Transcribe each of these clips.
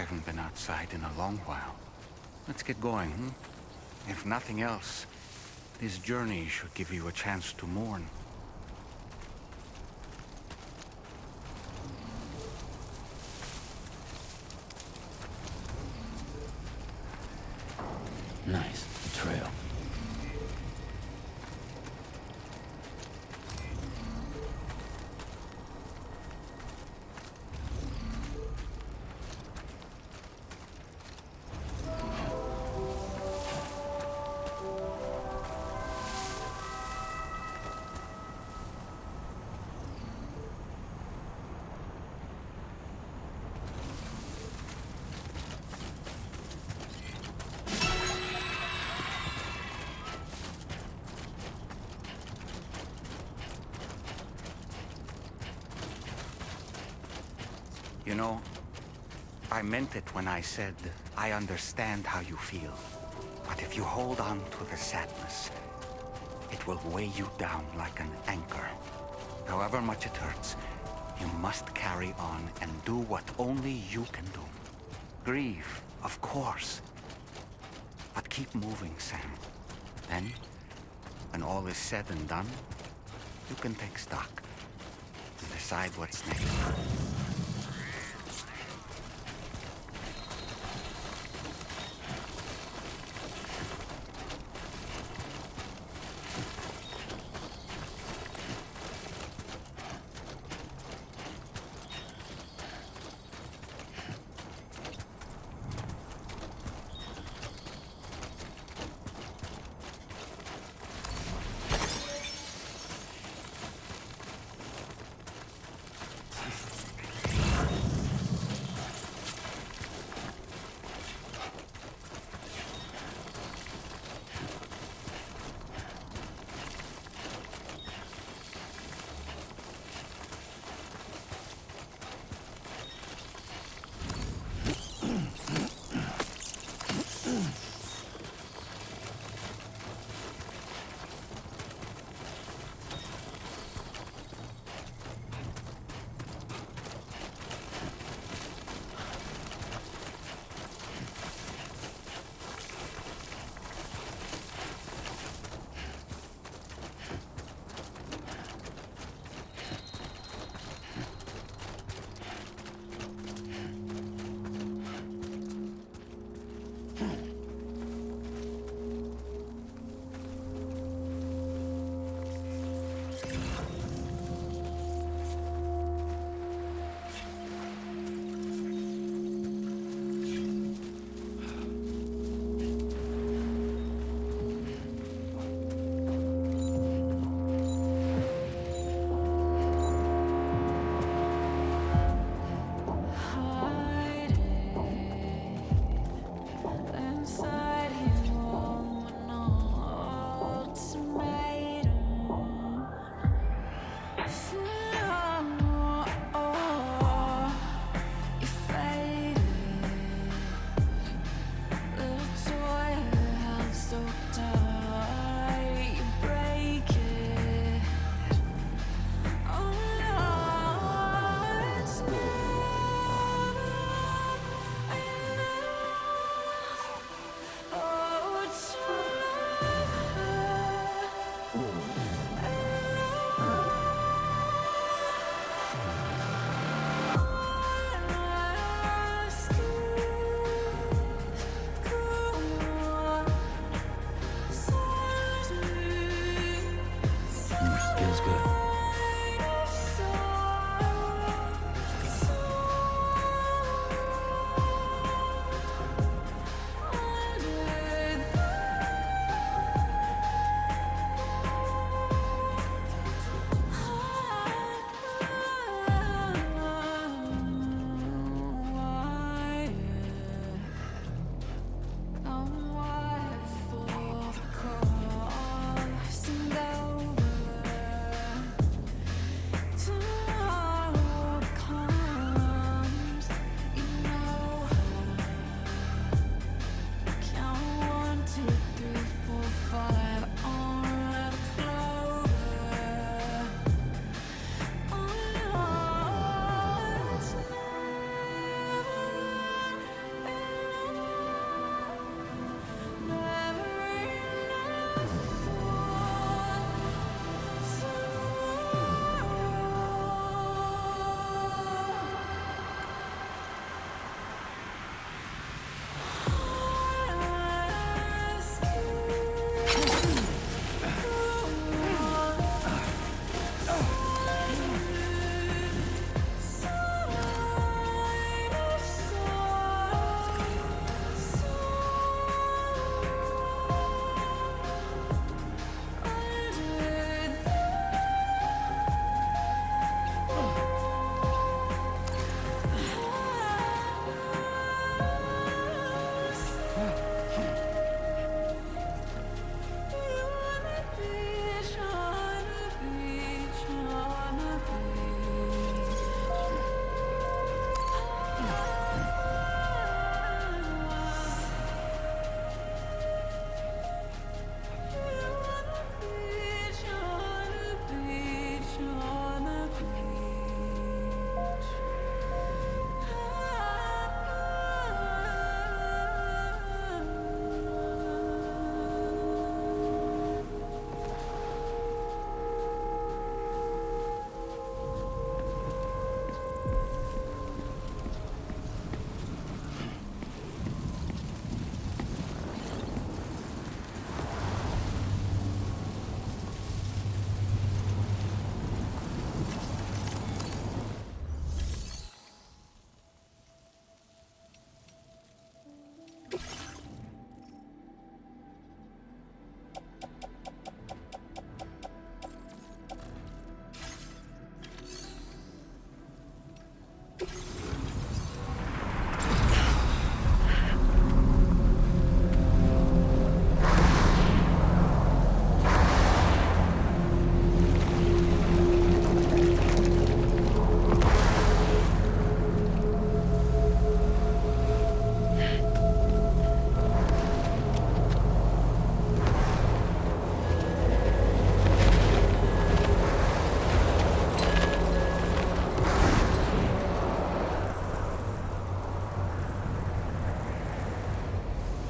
haven't been outside in a long while. Let's get going, hmm? If nothing else, this journey should give you a chance to mourn. Nice. Trail. You know, I meant it when I said I understand how you feel. But if you hold on to the sadness, it will weigh you down like an anchor. However much it hurts, you must carry on and do what only you can do. Grieve, of course. But keep moving, Sam. Then, when all is said and done, you can take stock and decide what's next.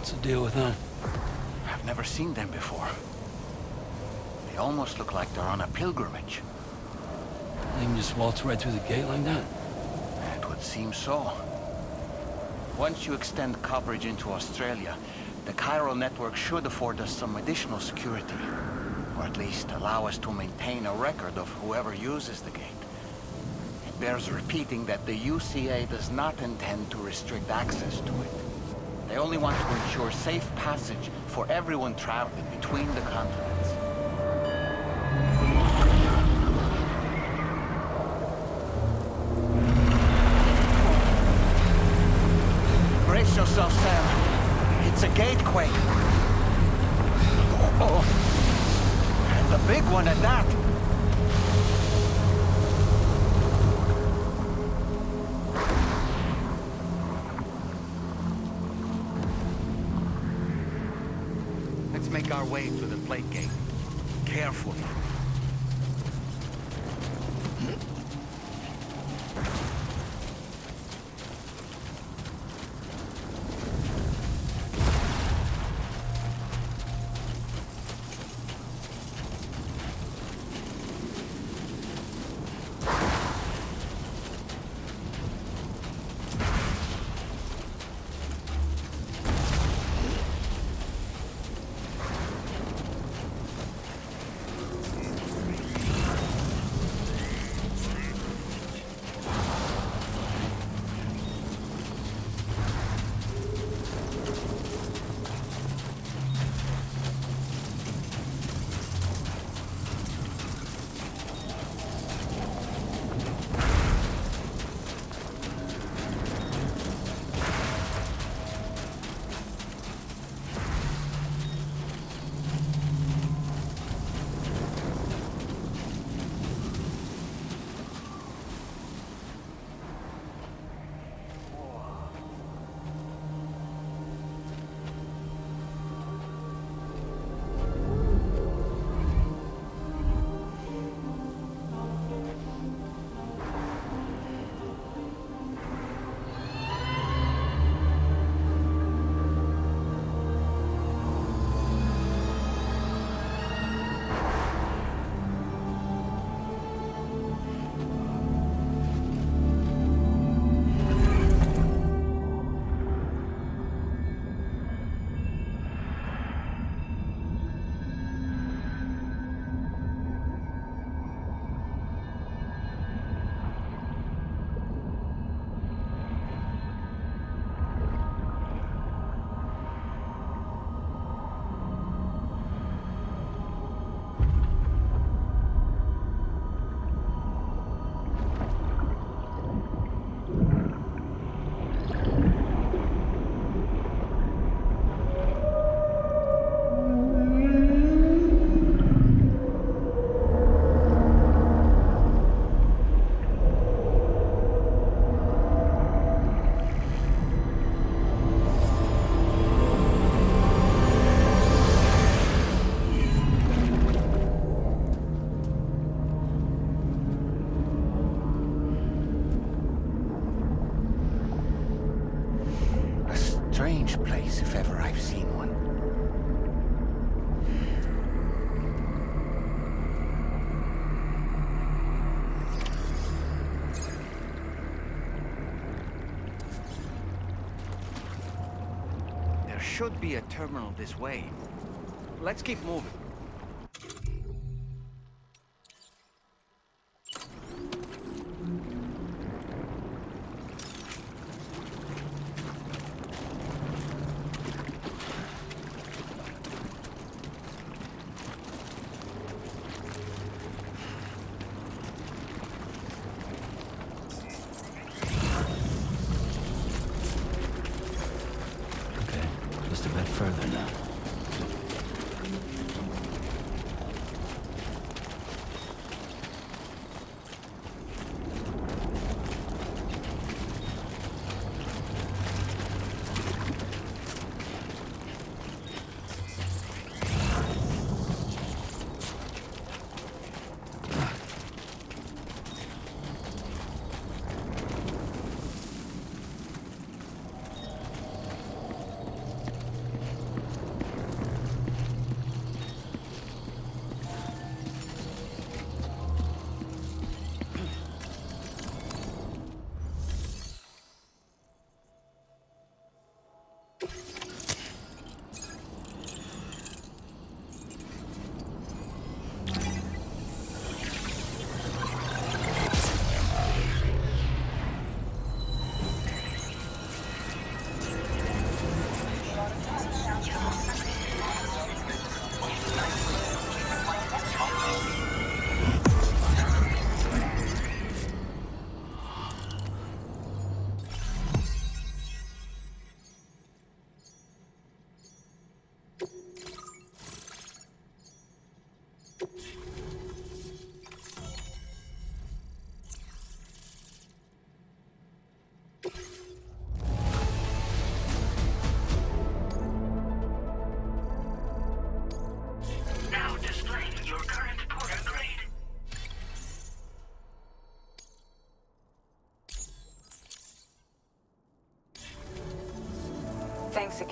What's the deal with them? I've never seen them before. They almost look like they're on a pilgrimage. They can just waltz right through the gate like that? It would seem so. Once you extend coverage into Australia, the chiral network should afford us some additional security. Or at least allow us to maintain a record of whoever uses the gate. It bears repeating that the UCA does not intend to restrict access to it. They only want to ensure safe passage for everyone traveling between the continents. Brace yourself, Sam. It's a gatequake. Oh. And a big one at that. Let's make our way to the plate gate. Carefully. Strange place, if ever I've seen one. There should be a terminal this way. Let's keep moving. Just a bit further now.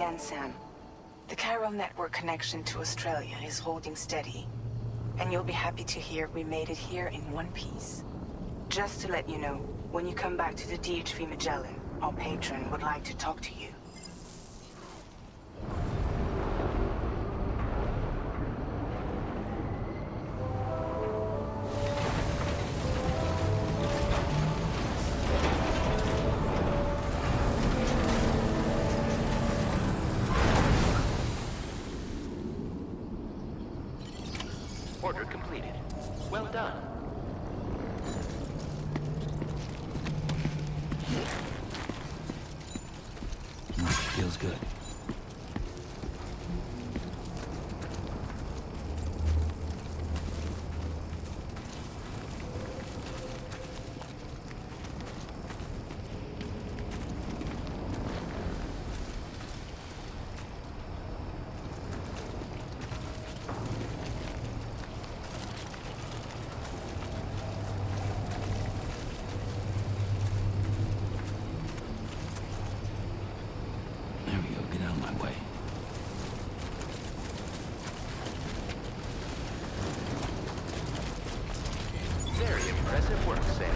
again, Sam. The chiral network connection to Australia is holding steady. And you'll be happy to hear we made it here in one piece. Just to let you know, when you come back to the DHV Magellan, our patron would like to talk to you. Order completed. Well done. Feels good. There we go, get out of my way. Very impressive work, Sam.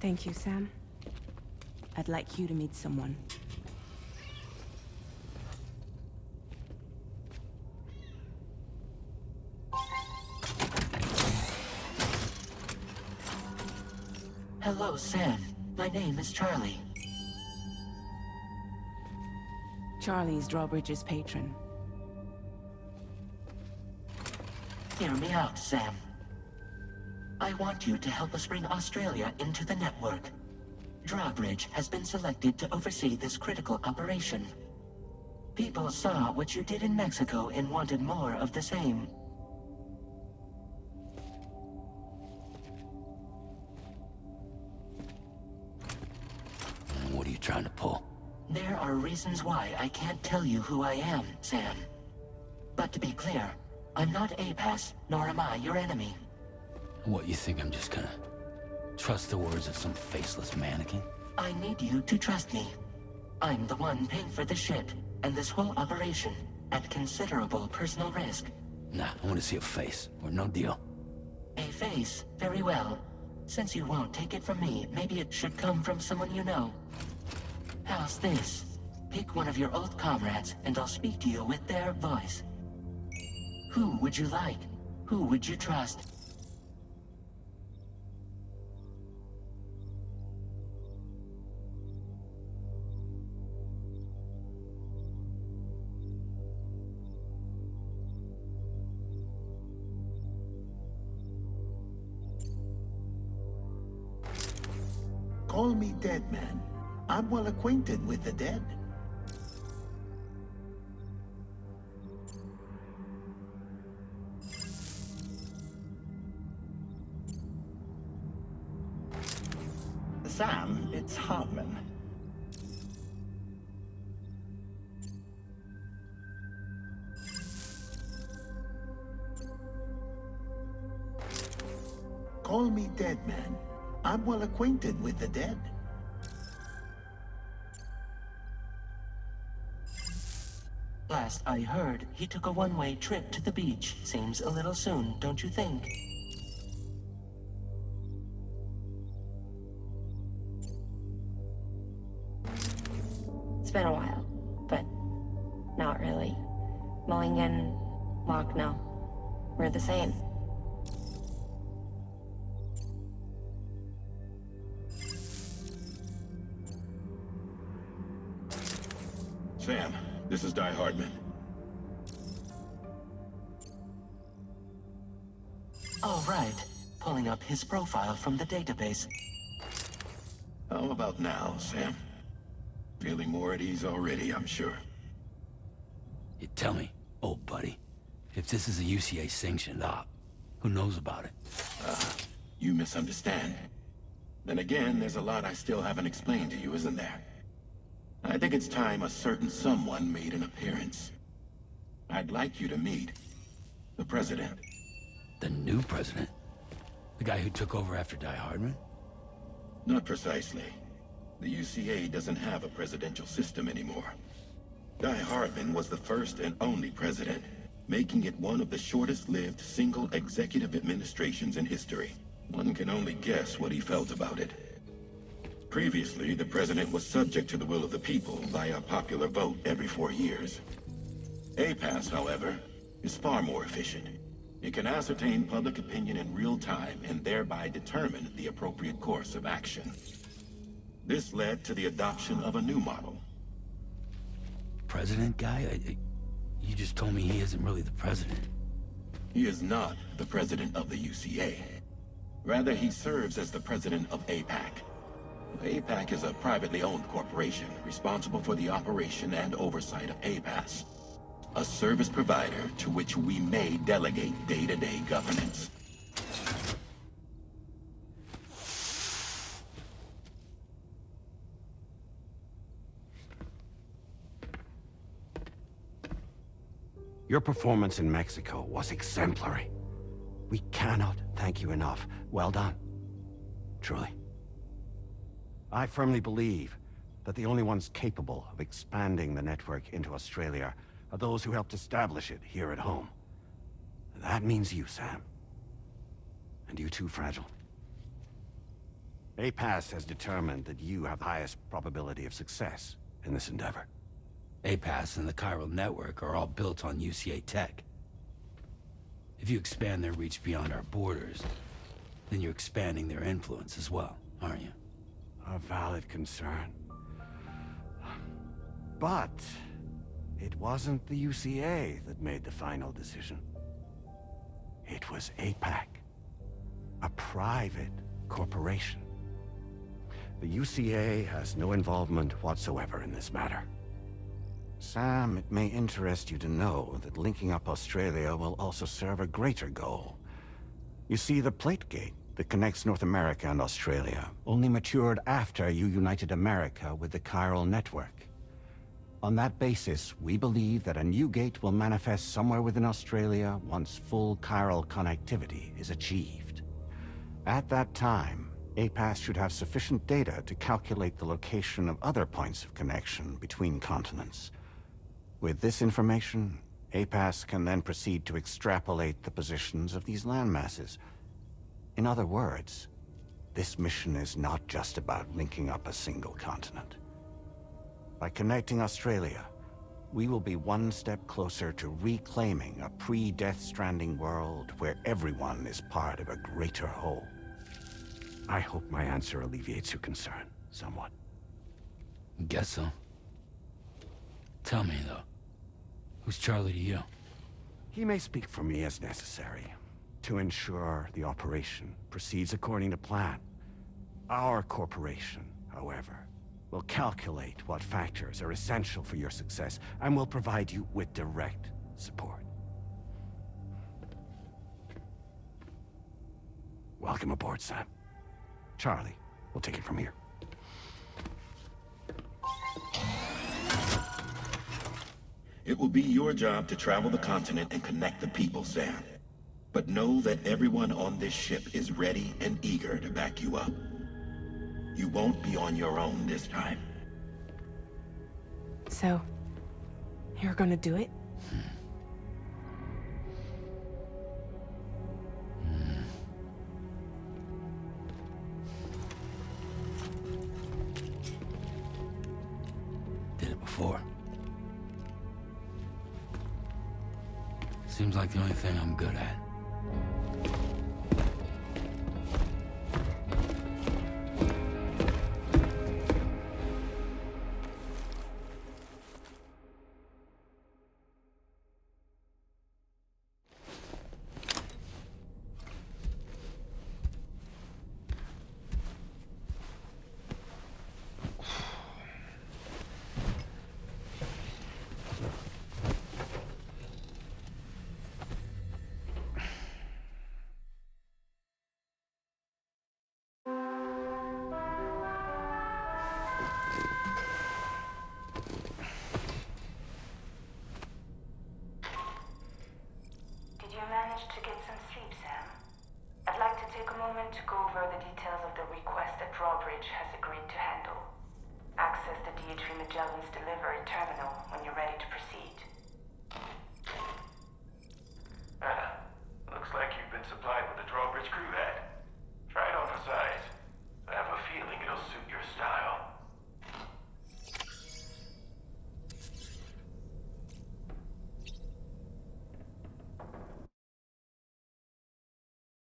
Thank you, Sam. I'd like you to meet someone. Hello, Sam. My name is Charlie. Charlie's Drawbridge's patron. Hear me out, Sam. I want you to help us bring Australia into the network. Drawbridge has been selected to oversee this critical operation. People saw what you did in Mexico and wanted more of the same. And what are you trying to pull? There are reasons why I can't tell you who I am, Sam. But to be clear, I'm not APAS, nor am I your enemy. What, you think I'm just gonna trust the words of some faceless mannequin? I need you to trust me. I'm the one paying for the shit and this whole operation at considerable personal risk. Nah, I want to see a face, or no deal. A face? Very well. Since you won't take it from me, maybe it should come from someone you know. How's this? Pick one of your old comrades, and I'll speak to you with their voice. Who would you like? Who would you trust? Call me Dead Man. I'm well acquainted with the dead. Sam, it's Hartman. Call me Dead Man. I'm well acquainted with the dead. Last I heard, he took a one-way trip to the beach. Seems a little soon, don't you think? It's been a while, but not really. Mulligan, Locke, no. We're the same. Sam, this is Di Hardman. All right. Pulling up his profile from the database. How about now, Sam? Feeling more at ease already, I'm sure. You tell me, old buddy, if this is a UCA-sanctioned op, who knows about it? You misunderstand. Then again, there's a lot I still haven't explained to you, isn't there? I think it's time a certain someone made an appearance. I'd like you to meet the President. The new president? The guy who took over after Die Hardman? Not precisely. The UCA doesn't have a presidential system anymore. Die Hardman was the first and only president, making it one of the shortest-lived single executive administrations in history. One can only guess what he felt about it. Previously, the president was subject to the will of the people via popular vote every 4 years. APAS, however, is far more efficient. It can ascertain public opinion in real time and thereby determine the appropriate course of action. This led to the adoption of a new model. President guy? You just told me he isn't really the president. He is not the president of the UCA. Rather, he serves as the president of APAC. APAC is a privately owned corporation responsible for the operation and oversight of APAS, a service provider to which we may delegate day-to-day governance. Your performance in Mexico was exemplary. We cannot thank you enough. Well done. Truly. I firmly believe that the only ones capable of expanding the network into Australia are those who helped establish it here at home. That means you, Sam. And you too, Fragile. APAS has determined that you have the highest probability of success in this endeavor. APAS and the chiral network are all built on UCA tech. If you expand their reach beyond our borders, then you're expanding their influence as well, aren't you? A valid concern. But it wasn't the UCA that made the final decision. It was APAC, a private corporation. The UCA has no involvement whatsoever in this matter. Sam, it may interest you to know that linking up Australia will also serve a greater goal. You see, the plate gate that connects North America and Australia only matured after you united America with the chiral network. On that basis, we believe that a new gate will manifest somewhere within Australia once full chiral connectivity is achieved. At that time, APAS should have sufficient data to calculate the location of other points of connection between continents. With this information, APAS can then proceed to extrapolate the positions of these landmasses. In other words, this mission is not just about linking up a single continent. By connecting Australia, we will be one step closer to reclaiming a pre-Death Stranding world where everyone is part of a greater whole. I hope my answer alleviates your concern somewhat. Guess so. Tell me, though, who's Charlie to you? He may speak for me as necessary to ensure the operation proceeds according to plan. Our corporation, however, will calculate what factors are essential for your success and will provide you with direct support. Welcome aboard, Sam. Charlie, we'll take it from here. It will be your job to travel the continent and connect the people, Sam. But know that everyone on this ship is ready and eager to back you up. You won't be on your own this time. So, you're gonna do it? Did it before. Seems like the only thing I'm good at. to go over the details of the request that Drawbridge has agreed to handle. Access the D3 Magellan's delivery terminal when you're ready to proceed.